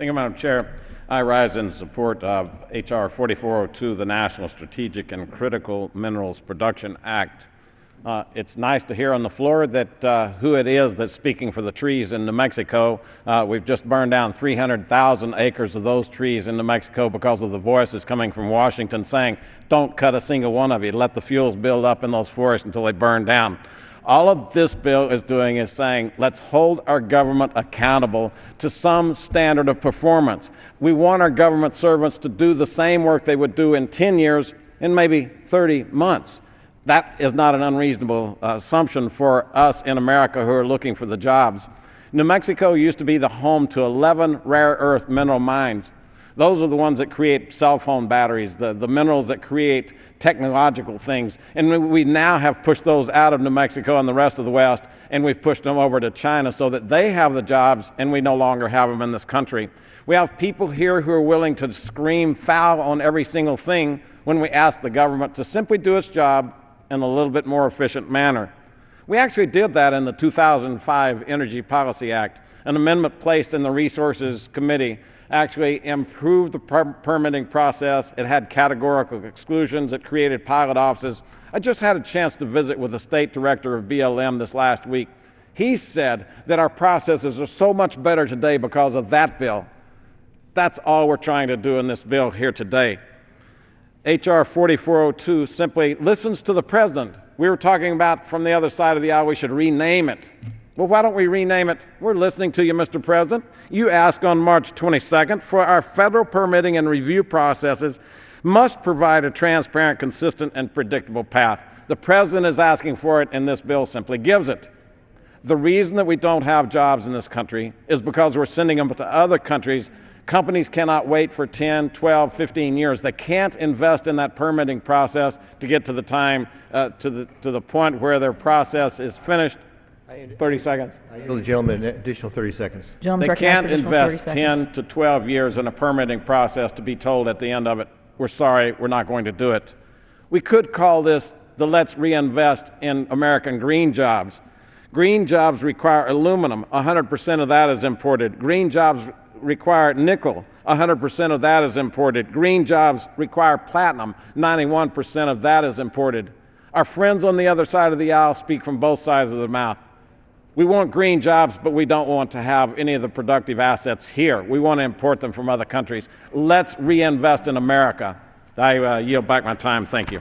Thank you, Madam Chair. I rise in support of H.R. 4402, the National Strategic and Critical Minerals Production Act. It's nice to hear on the floor that who it is that's speaking for the trees in New Mexico. We've just burned down 300,000 acres of those trees in New Mexico because of the voices coming from Washington saying, don't cut a single one of you, let the fuels build up in those forests until they burn down. All of this bill is doing is saying, let's hold our government accountable to some standard of performance. We want our government servants to do the same work they would do in 10 years in maybe 30 months. That is not an unreasonable assumption for us in America who are looking for the jobs. New Mexico used to be the home to 11 rare earth mineral mines. Those are the ones that create cell phone batteries, the minerals that create technological things. And we now have pushed those out of New Mexico and the rest of the West, and we've pushed them over to China so that they have the jobs and we no longer have them in this country. We have people here who are willing to scream foul on every single thing when we ask the government to simply do its job in a little bit more efficient manner. We actually did that in the 2005 Energy Policy Act. An amendment placed in the Resources Committee actually improved the permitting process. It had categorical exclusions. It created pilot offices. I just had a chance to visit with the state director of BLM this last week. He said that our processes are so much better today because of that bill. That's all we're trying to do in this bill here today. H.R. 4402 simply listens to the president. We were talking about from the other side of the aisle we should rename it. Well, why don't we rename it? We're listening to you, Mr. President. You asked on March 22nd for our federal permitting and review processes must provide a transparent, consistent, and predictable path. The president is asking for it, and this bill simply gives it. The reason that we don't have jobs in this country is because we're sending them to other countries. Companies cannot wait for 10, 12, 15 years. They can't invest in that permitting process to get to the time, to the point where their process is finished. 30 seconds. I yield the gentleman an additional 30 seconds. They can't invest 10 to 12 years in a permitting process to be told at the end of it, we're sorry, we're not going to do it. We could call this the let's reinvest in American green jobs. Green jobs require aluminum, 100% of that is imported. Green jobs require nickel, 100% of that is imported. Green jobs require platinum, 91% of that is imported. Our friends on the other side of the aisle speak from both sides of the mouth. We want green jobs, but we don't want to have any of the productive assets here. We want to import them from other countries. Let's reinvest in America. I yield back my time. Thank you.